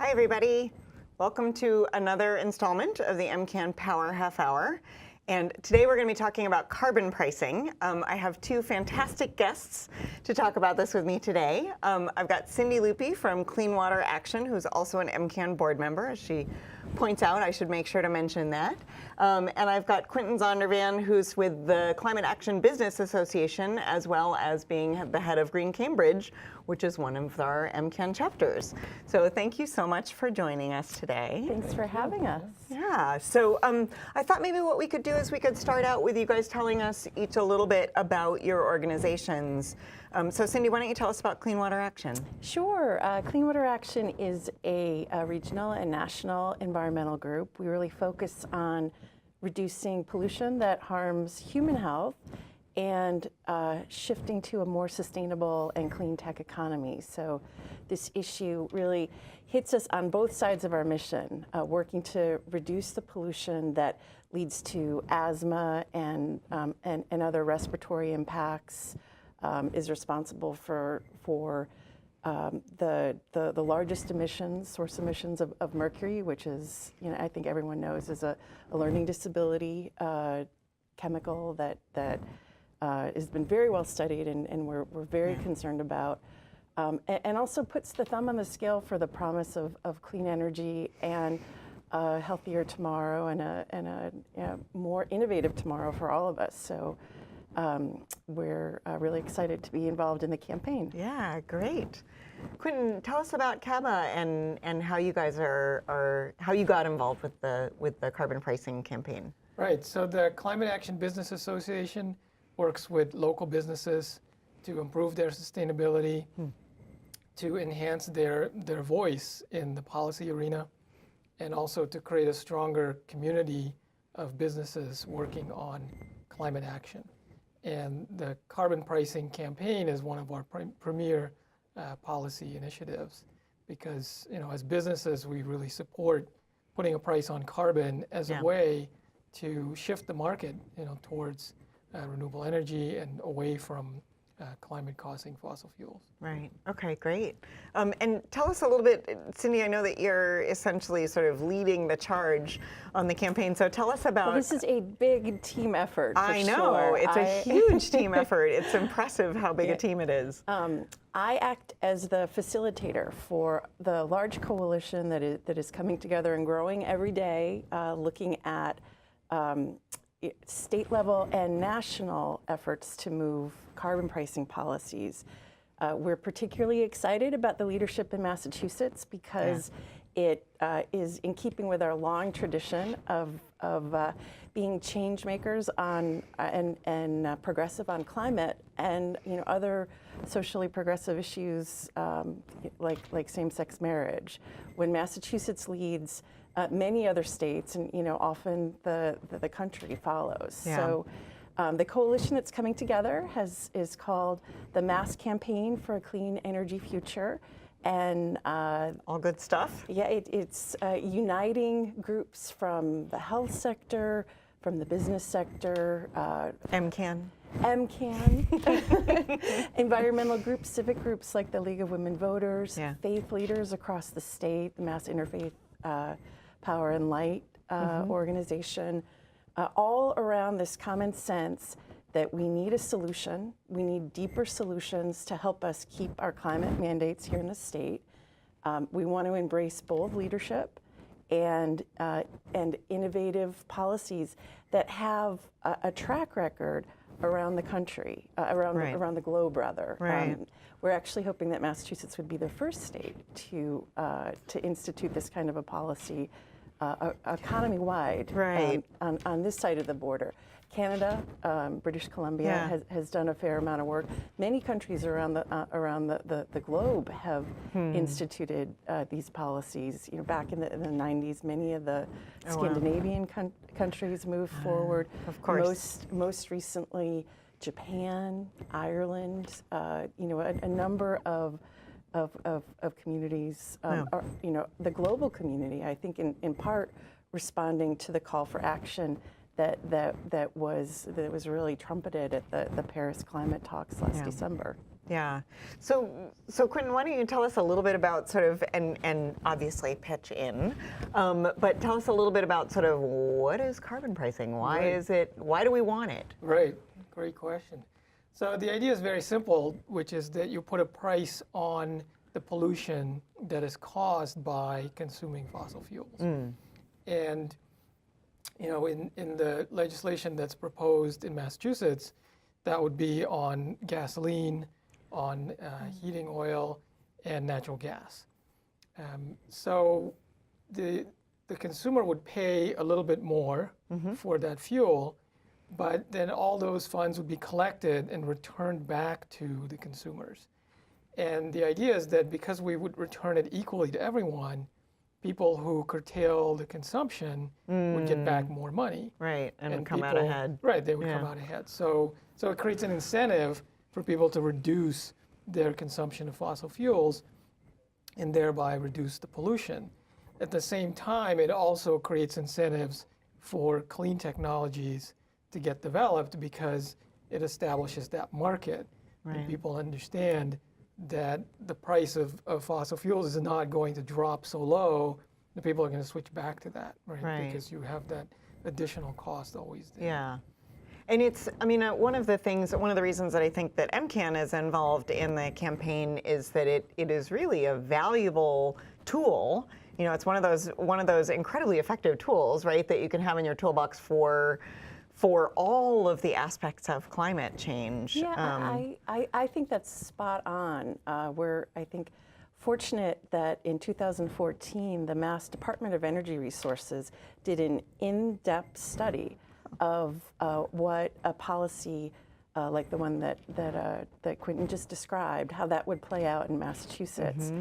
Hi, everybody. Welcome to another installment of the MCAN Power Half Hour. And today we're going to be talking about carbon pricing. I have two fantastic guests to talk about this with me today. I've got Cindy Luppi from Clean Water Action, who's also an MCAN board member. As she points out, I should make sure to mention that. And I've got Quinton Zondervan, who's with the Climate Action Business Association, as well as being the head of Green Cambridge, which is one of our MCAN chapters. So thank you so much for joining us today. Thanks for having us. Yeah, so I thought maybe what we could do is we could start out with you guys telling us each a little bit about your organizations. So Cindy, why don't you tell us about Clean Water Action? Sure. Clean Water Action is a regional and national environmental group. We really focus on reducing pollution that harms human health and shifting to a more sustainable and clean tech economy. So this issue really hits us on both sides of our mission, working to reduce the pollution that leads to asthma and other respiratory impacts, is responsible for the largest source emissions of mercury, which is, I think everyone knows is a learning disability chemical that has been very well studied and we're very concerned about, and also puts the thumb on the scale for the promise of clean energy and a healthier tomorrow and a more innovative tomorrow for all of us. So we're really excited to be involved in the campaign. Yeah, great. Quinton, tell us about CABA and how you guys how you got involved with the carbon pricing campaign. Right. So the Climate Action Business Association works with local businesses to improve their sustainability, to enhance their voice in the policy arena, and also to create a stronger community of businesses working on climate action. And the carbon pricing campaign is one of our premier policy initiatives because, as businesses, we really support putting a price on carbon as a way to shift the market, towards renewable energy and away from climate-causing fossil fuels. Right. Okay, great. And tell us a little bit, Cindy, I know that you're essentially sort of leading the charge on the campaign, so tell us about... Well, this is a big team effort, for I know. Sure. It's a huge team effort. It's impressive how big a team it is. I act as the facilitator for the large coalition that is coming together and growing every day, looking at state level and national efforts to move carbon pricing policies. We're particularly excited about the leadership in Massachusetts because it is in keeping with our long tradition of being change makers on and progressive on climate and other socially progressive issues like same-sex marriage. When Massachusetts leads, many other states and often the country follows. Yeah. So the coalition that's coming together is called the Mass Campaign for a Clean Energy Future, and all good stuff. Yeah, it's uniting groups from the health sector, from the business sector, MCAN, environmental groups, civic groups like the League of Women Voters, faith leaders across the state, the Mass Interfaith Power and Light organization, all around this common sense that we need a solution. We need deeper solutions to help us keep our climate mandates here in the state. We want to embrace bold leadership and innovative policies that have a track record around the country, around the globe, rather. Right. We're actually hoping that Massachusetts would be the first state to institute this kind of a policy economy-wide on this side of the border. Canada, British Colombia has done a fair amount of work. Many countries around the globe have instituted these policies. Back in the 90s, many of the Scandinavian countries moved forward. Of course. Most recently, Japan, Ireland, a number of communities, the global community, I think in part responding to the call for action that was really trumpeted at the Paris climate talks last December. Yeah. So Quinton, why don't you tell us a little bit about sort of, and obviously pitch in, but tell us a little bit about sort of what is carbon pricing? Why is it, why do we want it? Right, great question. So the idea is very simple, which is that you put a price on the pollution that is caused by consuming fossil fuels. And you know, in the legislation that's proposed in Massachusetts, that would be on gasoline, on heating oil, and natural gas. So the consumer would pay a little bit more for that fuel, but then all those funds would be collected and returned back to the consumers. And the idea is that because we would return it equally to everyone, people who curtail the consumption would get back more money. Right, and come people, out ahead. Right, they would come out ahead. So it creates an incentive for people to reduce their consumption of fossil fuels and thereby reduce the pollution. At the same time, it also creates incentives for clean technologies to get developed because it establishes that market. Right. And people understand that the price of fossil fuels is not going to drop so low that people are going to switch back to that, right? Because you have that additional cost always there. Yeah. And it's, I mean, one of the reasons that I think that MCAN is involved in the campaign is that it is really a valuable tool. You know, it's one of those incredibly effective tools, right, that you can have in your toolbox for all of the aspects of climate change. Yeah, I think that's spot on. We're, I think, fortunate that in 2014, the Mass Department of Energy Resources did an in-depth study of what a policy like the one that Quinton just described, how that would play out in Massachusetts.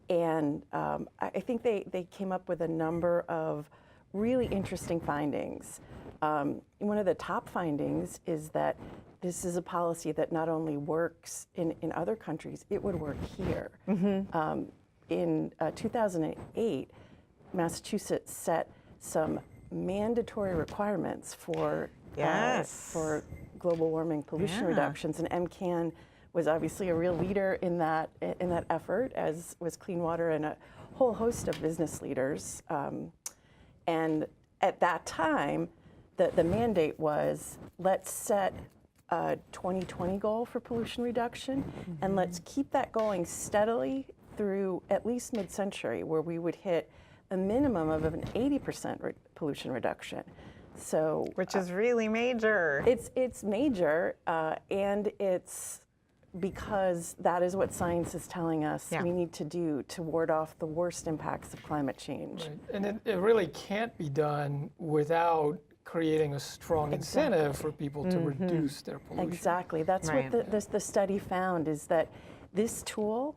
And I think they came up with a number of really interesting findings. One of the top findings is that this is a policy that not only works in other countries, it would work here. In 2008, Massachusetts set some mandatory requirements for global warming pollution reductions, and MCAN was obviously a real leader in that effort, as was Clean Water and a whole host of business leaders. And at that time, the mandate was, let's set a 2020 goal for pollution reduction, and let's keep that going steadily through at least mid-century, where we would hit a minimum of an 80% pollution reduction. So, which is really major. It's major, and it's because that is what science is telling us we need to do to ward off the worst impacts of climate change. Right. And it really can't be done without creating a strong incentive for people to reduce their pollution. Exactly. That's what the study found, is that this tool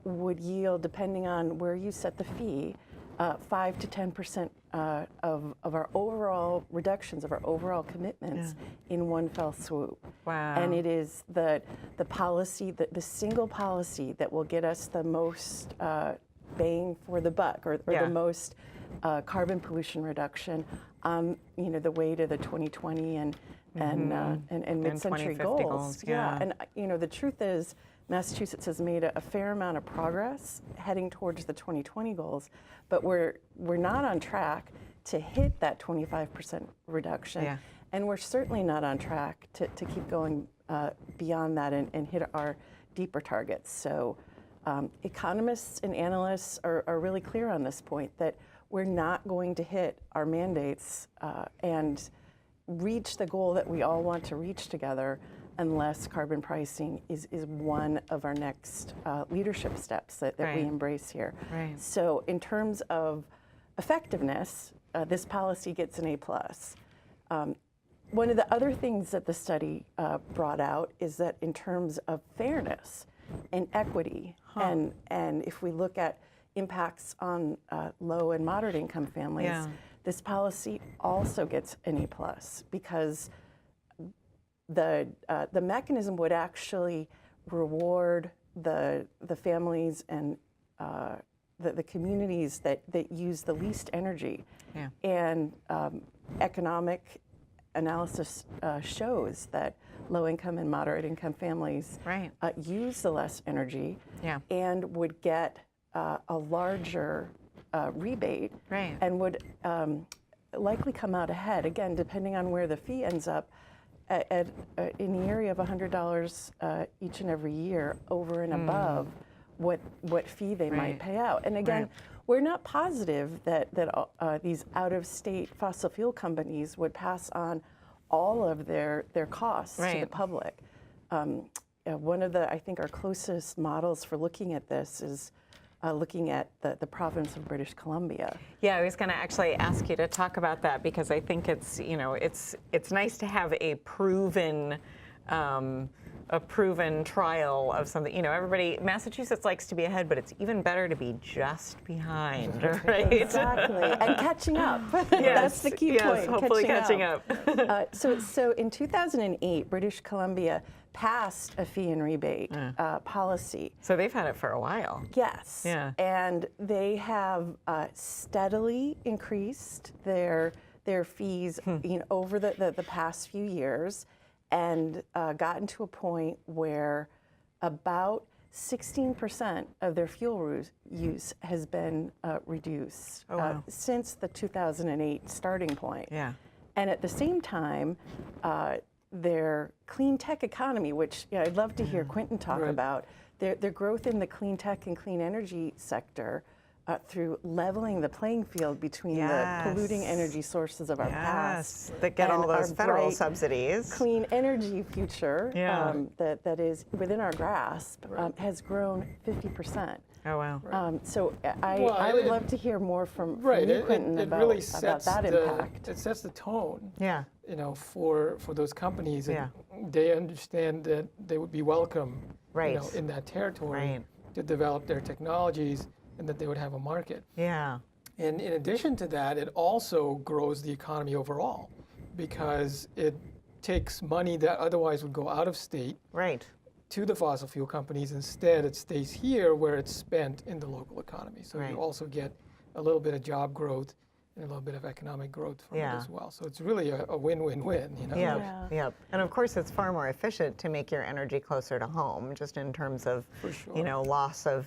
would yield, depending on where you set the fee, 5 to 10% of our overall reductions of our overall commitments in one fell swoop. Wow. And it is the policy, the single policy that will get us the most bang for the buck, or the most carbon pollution reduction, the way to the 2020 and mid-century goals. And the truth is, Massachusetts has made a fair amount of progress heading towards the 2020 goals, but we're not on track to hit that 25% reduction, and we're certainly not on track to keep going beyond that and hit our deeper targets. So economists and analysts are really clear on this point, that we're not going to hit our mandates and reach the goal that we all want to reach together unless carbon pricing is one of our next leadership steps that we embrace here. So in terms of effectiveness, this policy gets an A+. One of the other things that the study brought out is that in terms of fairness and equity, and if we look at impacts on low and moderate income families, this policy also gets an A+, because the mechanism would actually reward the families and the communities that use the least energy, and economic analysis shows that low-income and moderate-income families Right. use the less energy Yeah. and would get a larger rebate Right. and would likely come out ahead, again, depending on where the fee ends up, in the area of $100 each and every year over and above what fee they might Right. pay out. And again, Right. we're not positive that these out-of-state fossil fuel companies would pass on all of their costs to the Right. public. One of the, I think, our closest models for looking at this is looking at the province of British Columbia. Yeah, I was going to actually ask you to talk about that because I think it's, you know, it's nice to have a proven trial of something. You know, Massachusetts likes to be ahead, but it's even better to be just behind, right? Exactly, and catching up. That's the key point. Yes, hopefully catching up. So in 2008, British Columbia passed a fee and rebate policy. So they've had it for a while. Yes. Yeah. And they have steadily increased their fees over the past few years, and gotten to a point where about 16% of their fuel use has been reduced since the 2008 starting point. Yeah. And at the same time, their clean tech economy, which I'd love to hear Quinton talk about, their growth in the clean tech and clean energy sector through leveling the playing field between the polluting energy sources of our past that get all and those our federal bright subsidies. clean energy future that is within our grasp has grown 50%. Oh, wow. So I would love to hear more from you, Quinton, it about, really about that impact. It sets the tone. Yeah. You know, for those companies, Yeah. they understand that they would be welcome, Right. you know, in that territory Right. to develop their technologies, and that they would have a market. Yeah. And in addition to that, it also grows the economy overall, because it takes money that otherwise would go out of state Right. to the fossil fuel companies. Instead, it stays here where it's spent in the local economy. So Right. you also get a little bit of job growth and a little bit of economic growth from it as well. So it's really a win-win-win, you know? Yeah. Yep. And of course, it's far more efficient to make your energy closer to home, just in terms of, you know, loss of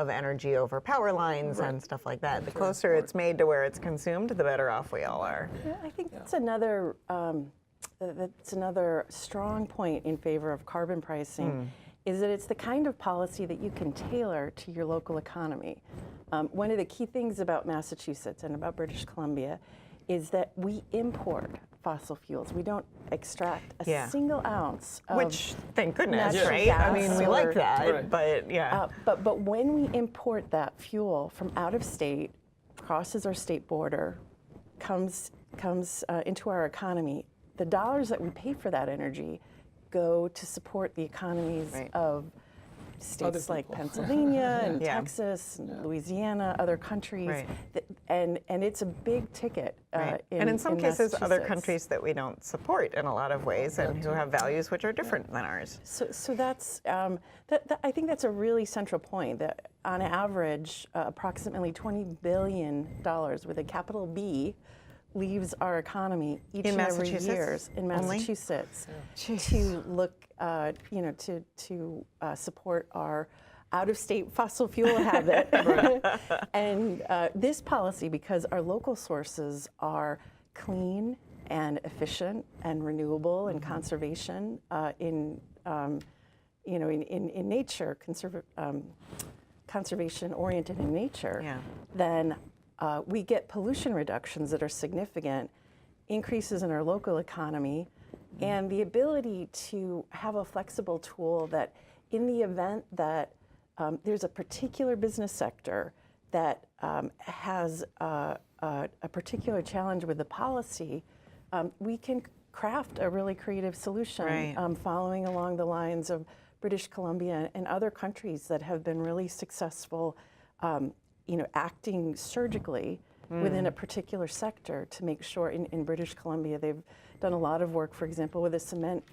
energy over power lines and stuff like that. The closer it's made to where it's consumed, the better off we all are. Yeah, I think that's another strong point in favor of carbon pricing, is that it's the kind of policy that you can tailor to your local economy. One of the key things about Massachusetts and about British Columbia is that we import fossil fuels. We don't extract a single ounce of Which, thank goodness, natural right? gas I mean, we like that, but yeah. But when we import that fuel from out of state, crosses our state border, comes into our economy, the dollars that we pay for that energy go to support the economies of states like Pennsylvania and Texas and Louisiana, other countries, and it's a big ticket. And in some cases, other Massachusetts. countries that we don't support in a lot of ways, and who have values which are different than ours. So that's I think that's a really central point. That on average, approximately $20 billion with a capital B leaves our economy each and every year in Massachusetts to look, to support our out-of-state fossil fuel habit. And this policy, because our local sources are clean and efficient and renewable and conservation in nature, conservation-oriented in nature, then we get pollution reductions that are significant, increases in our local economy, and the ability to have a flexible tool that, in the event that there's a particular business sector that has a particular challenge with the policy, we can craft a really creative solution following along the lines of British Columbia and other countries that have been really successful acting surgically within a particular sector to make sure. In British Columbia, they've done a lot of work, for example, with the cement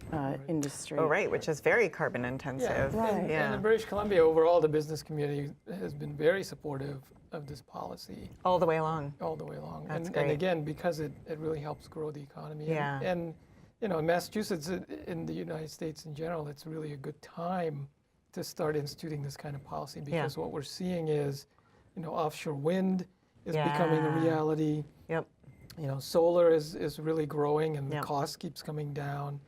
industry. Oh, right, which is very carbon intensive. And in British Columbia, overall, the business community has been very supportive of this policy. All the way along. All the way along. That's And great. again, because it really helps grow the economy. Yeah. And you know, in Massachusetts, in the United States in general, it's really a good time to start instituting this kind of policy because what we're seeing is, you know, offshore wind is becoming a reality. Yep. You know, solar is really growing and the cost keeps coming down.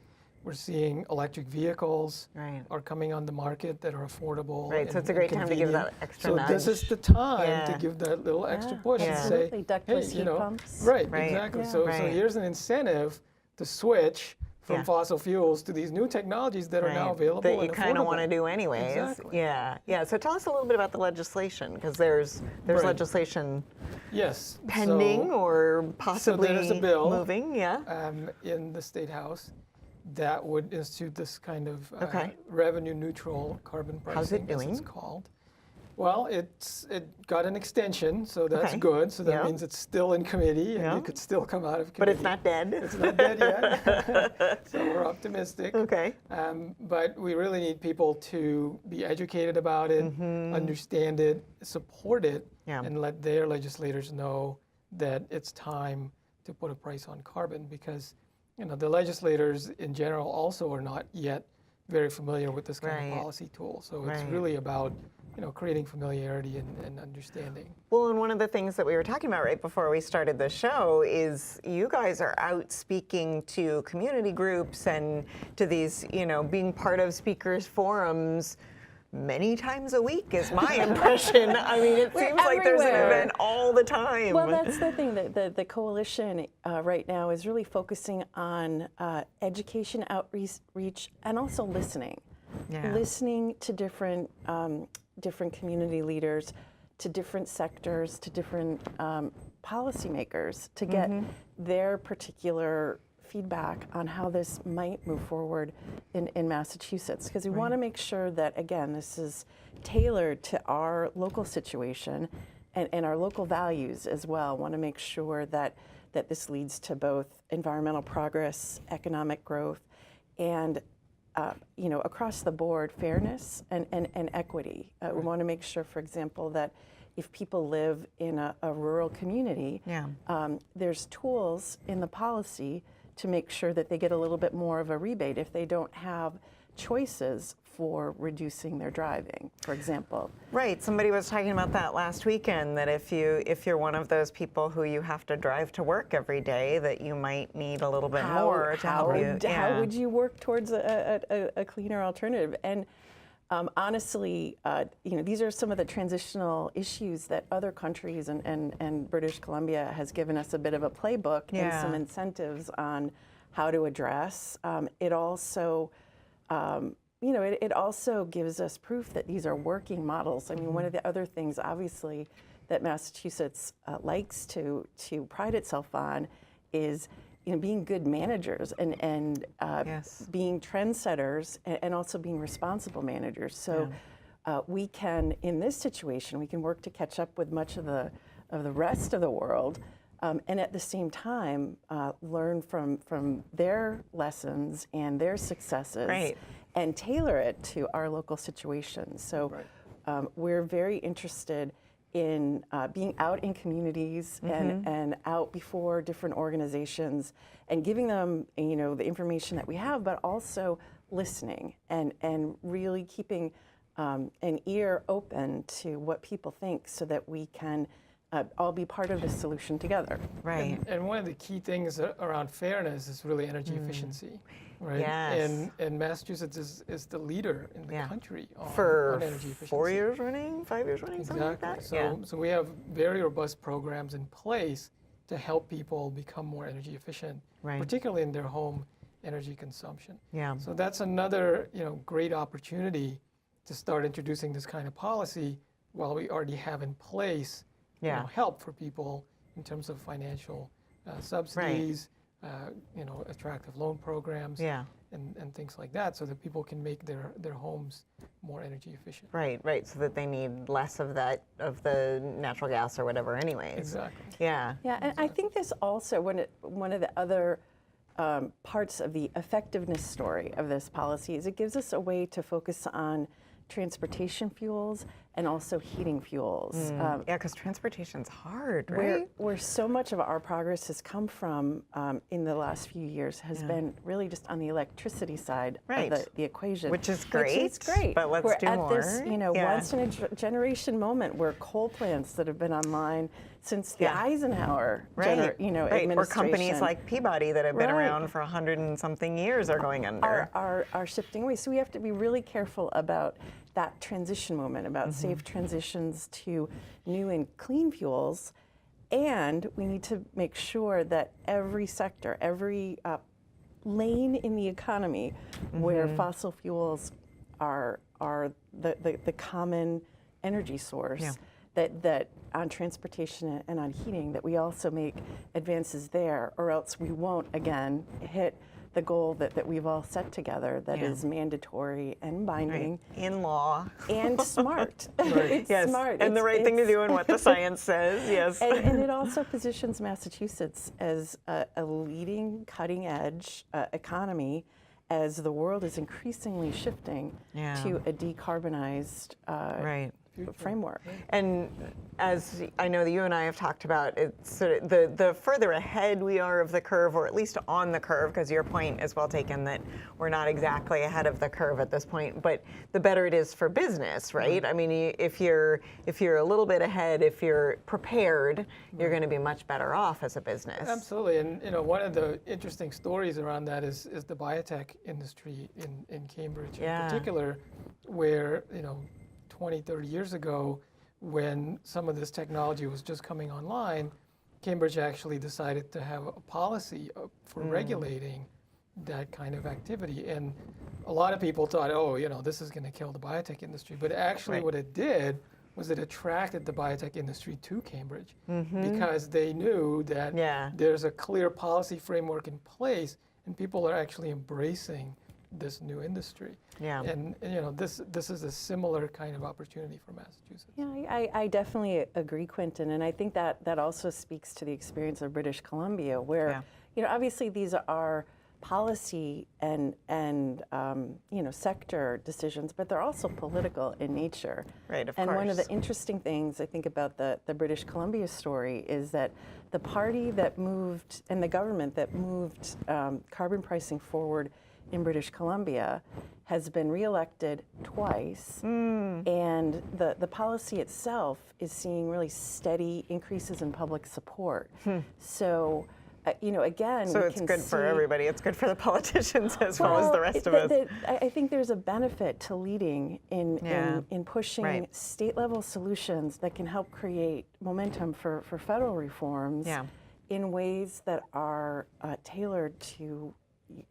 We're seeing electric vehicles are coming on the market that are affordable. Right, so it's a great time to give that extra nudge. So this is the time to give that little extra push and say, hey, you know, pumps. right, exactly. So here's an incentive to switch from fossil fuels to these new technologies that are now available that you and kind of affordable. want to do anyways. Exactly. Yeah. So tell us a little bit about the legislation, because there's legislation pending or possibly there's a bill moving. In the State House that would institute this kind of revenue neutral carbon pricing. How's it doing? As it's called. Well, it got an extension, so that's good. So that means it's still in committee and it could still come out of committee. But it's not dead. It's not dead yet. So we're optimistic. Okay. But we really need people to be educated about it, understand it, support it, and let their legislators know that it's time to put a price on carbon, because you know the legislators in general also are not yet very familiar with this kind of policy tool. So it's really about creating familiarity and understanding. Well, and one of the things that we were talking about right before we started the show is you guys are out speaking to community groups and to these, being part of speakers forums many times a week is my impression. I mean, it seems like there's an event all the time. Well, that's the thing. The coalition right now is really focusing on education, outreach, and also listening. Listening to different community leaders, to different sectors, to different policymakers to get their particular feedback on how this might move forward in Massachusetts. Because we want to make sure that, again, this is tailored to our local situation and our local values as well. Want to make sure that this leads to both environmental progress, economic growth, and across the board, fairness and equity. We want to make sure, for example, that if people live in a rural community, there's tools in the policy to make sure that they get a little bit more of a rebate if they don't have choices for reducing their driving, for example. Right. Somebody was talking about that last weekend, that if you're one of those people who you have to drive to work every day, that you might need a little bit more to help you. How would you work towards a cleaner alternative? And honestly, these are some of the transitional issues that other countries and British Colombia has given us a bit of a playbook and some incentives on how to address. It also it also gives us proof that these are working models. I mean, one of the other things, obviously, that Massachusetts likes to pride itself on is being good managers and being trendsetters and also being responsible managers. So we can, in this situation, we can work to catch up with much of the rest of the world, and at the same time learn from their lessons and their successes. And tailor it to our local situations. So we're very interested in being out in communities and out before different organizations and giving them the information that we have, but also listening and really keeping an ear open to what people think so that we can all be part of this solution together. Right. And one of the key things around fairness is really energy efficiency. Right. Yes. And Massachusetts is the leader in the country on energy efficiency. 4 years running, 5 years running, something like that? So we have very robust programs in place to help people become more energy efficient, particularly in their home energy consumption. So that's another great opportunity to start introducing this kind of policy while we already have in place help for people in terms of financial subsidies, attractive loan programs, and things like that, so that people can make their homes more energy efficient. Right, so that they need less of the natural gas or whatever anyways. Exactly. Yeah, and I think this also, one of the other parts of the effectiveness story of this policy is it gives us a way to focus on transportation fuels and also heating fuels. Yeah, because transportation's hard, right? Where so much of our progress has come from in the last few years has been really just on the electricity side of the equation. Which is great. But let's do we're more. at this, once in a generation moment where coal plants that have been online since the Eisenhower administration. Or companies like Peabody that have been around for 100 and something years are going under. Are shifting away. So we have to be really careful about that transition moment, about safe transitions to new and clean fuels. And we need to make sure that every sector, every lane in the economy where fossil fuels are the common energy source, that on transportation and on heating, that we also make advances there, or else we won't, again, hit the goal that we've all set together that is mandatory and binding. In law. And smart. It's smart. And the right thing to do and what the science says, yes. And it also positions Massachusetts as a leading, cutting-edge economy as the world is increasingly shifting to a decarbonized framework. And as I know that you and I have talked about, it's sort of the further ahead we are of the curve, or at least on the curve, because your point is well taken that we're not exactly ahead of the curve at this point, but the better it is for business, right? I mean, if you're a little bit ahead, if you're prepared, you're going to be much better off as a business. Absolutely, and one of the interesting stories around that is the biotech industry in Cambridge in particular, where 20, 30 years ago, when some of this technology was just coming online, Cambridge actually decided to have a policy for regulating that kind of activity. And a lot of people thought, this is going to kill the biotech industry. But actually what it did was it attracted the biotech industry to Cambridge because they knew that there's a clear policy framework in place and people are actually embracing this new industry. And this is a similar kind of opportunity for Massachusetts. Yeah, I definitely agree, Quinton, and I think that also speaks to the experience of British Columbia, where obviously these are policy and sector decisions, but they're also political in nature. Right, of course. And one of the course. Interesting things I think about the British Columbia story is that the party that moved and the government that moved carbon pricing forward in British Columbia has been reelected twice, and the policy itself is seeing really steady increases in public support. So, again, so it's good for everybody. It's good for the politicians as well as the rest of us. I think there's a benefit to leading in pushing state-level solutions that can help create momentum for federal reforms in ways that are tailored to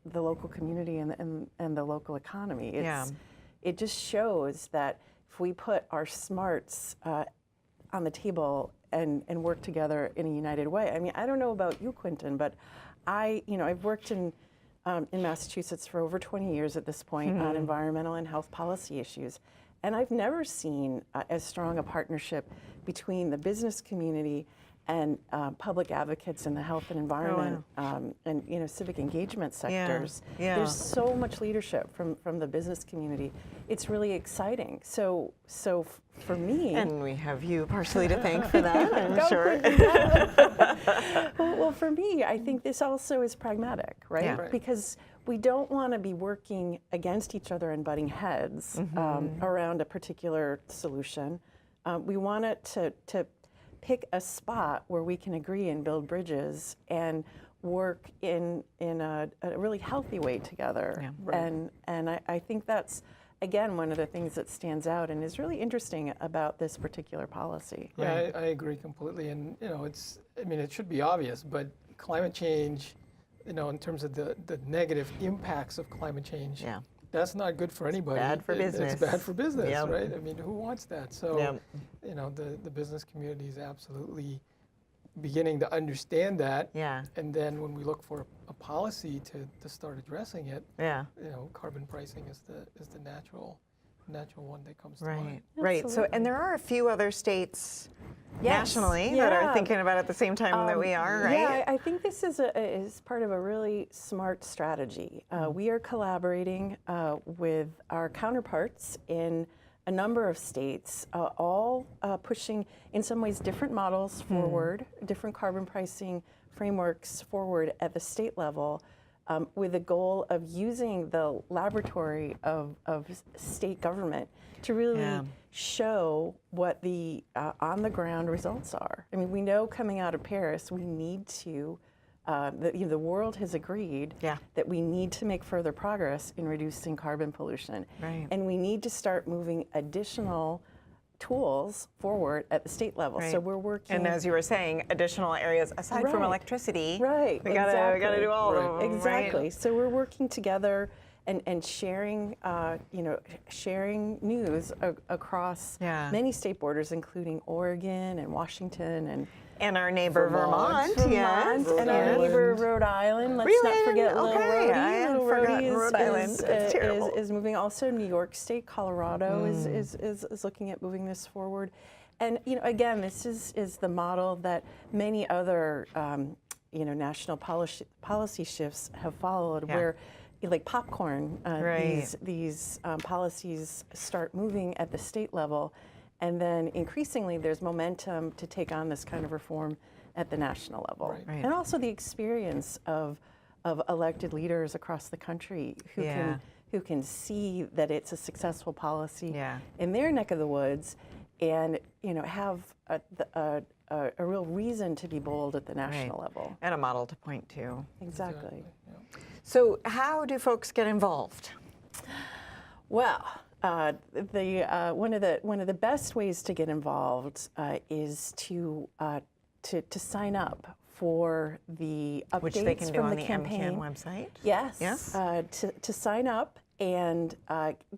the local community and the local economy. It just shows that if we put our smarts on the table and work together in a united way. I mean, I don't know about you, Quinton, but I've worked in Massachusetts for over 20 years at this point on environmental and health policy issues, and I've never seen as strong a partnership between the business community and public advocates in the health and environment and civic engagement sectors. There's so much leadership from the business community. It's really exciting. So for me, and we have you partially to thank for that, I'm sure. Well, for me, I think this also is pragmatic, right? Because we don't want to be working against each other and butting heads around a particular solution. We want it to pick a spot where we can agree and build bridges and work in a really healthy way together. And I think that's, again, one of the things that stands out and is really interesting about this particular policy. Yeah, I agree completely. And it should be obvious, but climate change, in terms of the negative impacts of climate change, that's not good for anybody. Bad for business. It's bad for business, right? I mean, who wants that? So, the business community is absolutely beginning to understand that. And then when we look for a policy to start addressing it, carbon pricing is the natural one that comes to mind. Right. So, and there are a few other states nationally that are thinking about it at the same time that we are, right? Yeah, I think this is part of a really smart strategy. We are collaborating with our counterparts in a number of states, all pushing, in some ways, different models forward, different carbon pricing frameworks forward at the state level, with the goal of using the laboratory of state government to really show what the on-the-ground results are. I mean, we know coming out of Paris, we need to, the world has agreed that we need to make further progress in reducing carbon pollution. Right. And we need to start moving additional tools forward at the state level. Right. So we're working. And as you were saying, additional areas aside from electricity. Right. We gotta do all of them. Exactly. Right? So we're working together and sharing, sharing news across many state borders, including Oregon and Washington and our neighbor Vermont, yes. And our neighbor Rhode Island. Let's not forget Little Rhodey. I had forgotten Rhode Island. It's terrible. Is moving. Also, New York State, Colorado is looking at moving this forward. And again, this is the model that many other national policy shifts have followed, where like popcorn, these policies start moving at the state level. And then increasingly, there's momentum to take on this kind of reform at the national level. Right. And also the experience of elected leaders across the country who can see that it's a successful policy in their neck of the woods, and have a real reason to be bold at the national level. And a model to point to. Exactly. So how do folks get involved? Well, one of the best ways to get involved is to sign up for the updates Which they can do from on the the campaign MCAN website. Yes. To sign up and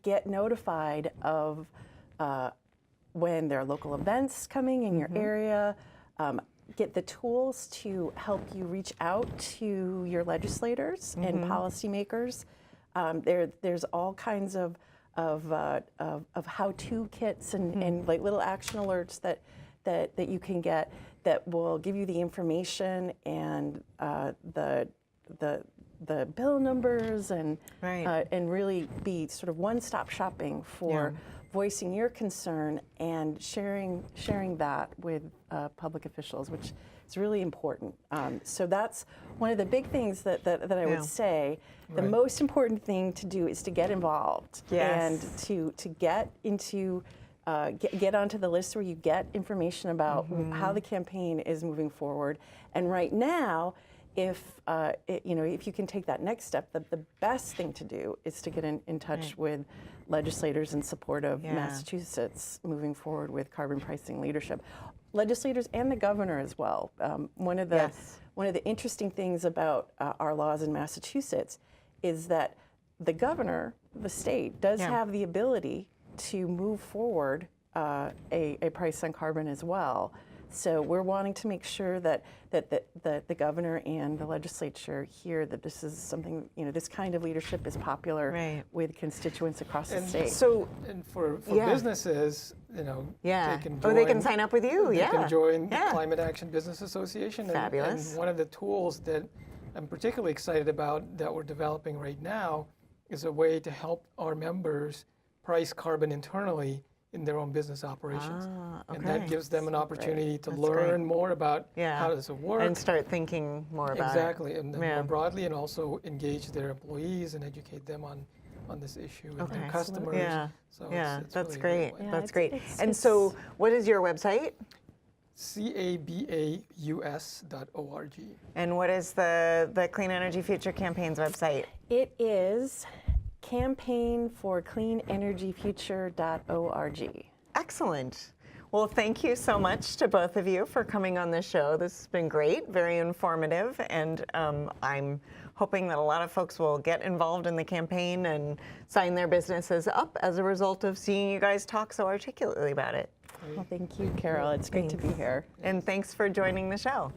get notified of when there are local events coming in your area. Get the tools to help you reach out to your legislators and policymakers. There's all kinds of how-to kits and like little action alerts that you can get that will give you the information and the bill numbers and really be sort of one-stop shopping for voicing your concern and sharing that with public officials, which is really important. So that's one of the big things that I would say. The most important thing to do is to get involved and to get into get onto the list where you get information about how the campaign is moving forward. And right now, if you can take that next step, the best thing to do is to get in touch with legislators in support of Massachusetts moving forward with carbon pricing leadership. Legislators and the governor as well. One of the interesting things about our laws in Massachusetts is that the governor, the state, does have the ability to move forward a price on carbon as well. So we're wanting to make sure that the governor and the legislature hear that this is something, this kind of leadership is popular with constituents across the state. So, and for businesses, they can join, they can sign up with you. They can join the Climate Action Business Association. Fabulous. And one of the tools that I'm particularly excited about that we're developing right now is a way to help our members price carbon internally in their own business operations. And that gives them an opportunity to learn more about how does it work. And start thinking more about it. And more broadly, and also engage their employees and educate them on this issue and their customers. So it's that's really great. That's great. And so what is your website? cabaus.org. And what is the Clean Energy Future Campaign's website? It is campaignforcleanenergyfuture.org. Excellent. Well, thank you so much to both of you for coming on the show. This has been great, very informative, and I'm hoping that a lot of folks will get involved in the campaign and sign their businesses up as a result of seeing you guys talk so articulately about it. Well, thank you, Carol. It's great to be here. And thanks for joining the show.